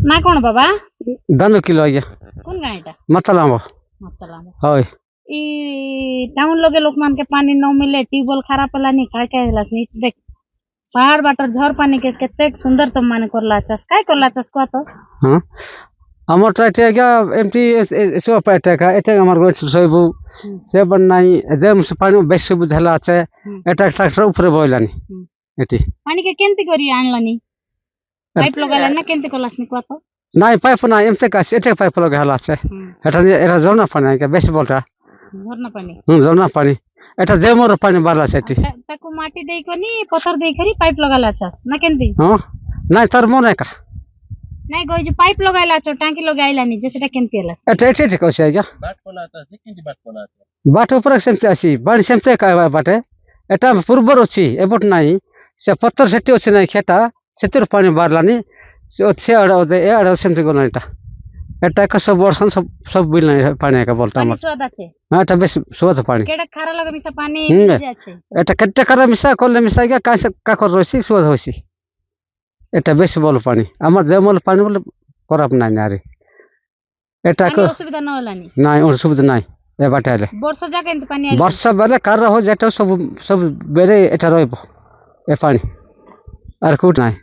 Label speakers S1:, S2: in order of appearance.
S1: ना कौन बाबा
S2: 10 किलो आइया
S1: कौन गाय टा
S2: मतलाम होय
S1: ई टाउन लगे लोक मान के पानी न मिले ट्यूबवेल खराब पलानी काय काय हलास नी देख पहाड़ बाटर झर पानी के केते सुंदर तुम माने करला चास काय करला चास को तो
S2: हां हमर ट्राइटे आइया एमटी एसो पाटे का एटे हमर गोट सइबु से बननाई जेम से पानी बेस बुझला আছে এটা ট্রাক্টর উপরে বইলানি এটি
S1: पानी के केंती करी आनलानी पाइप लगाला ना केंती करलास नी को तो
S2: নাই পাইপ না এমতে কাছে এটা পাইপ লাগালা আছে এটা এটা ঝর্ণা পানি কে বেশি বলটা
S1: झरना पानी
S2: ঝর্ণা পানি এটা জেমর পানি বালা সেটি
S1: ताको माटी देई कोनी पत्थर देई करी पाइप लगाला चास ना केंती
S2: हां নাই তার মনে কা
S1: নাই গই যে পাইপ লাগাইলা ছ টাঙ্কি লাগাইলানি যে সেটা কেনতি হলাস
S2: এটা এটা কইছে আইয়া
S3: बाट बनाता है किंती बाट बनाता
S2: বাট উপরে সেমতে আসি বাড়ি সেমতে কাই বাটে এটা পূর্বর ଅଛି এবট নাই সে পত্থর সেটি ଅଛି নাই খেটা সেতির পানি বারলানি সে আড়া এ আড়া সেমতে গনা এটা কা সব বর্ষণ সব বিল নাই পানি কা বলতা
S1: পানি
S2: আমার
S1: স্বাদ আছে
S2: হ্যাঁ এটা বেশ সুবাদ পানি
S1: কেডা খারা লাগা মিশা পানি ভিজে আছে
S2: এটা কেটে কারা মিশা করলে মিশা গিয়া কাইসে কাকর রইছি সুবাদ হইছি এটা বেশি বল পানি আমার যেমন পানি বলে খারাপ নাই না রে এটা
S1: পানি অসুবিধা না হলানি
S2: নাই অসুবিধা নাই এ বাটালে
S1: বর্ষা যা কেনতি পানি আইছে
S2: বর্ষা বেলে কার হয় যেটা সব সব বেড়ে এটা রইব এ পানি আর কোট নাই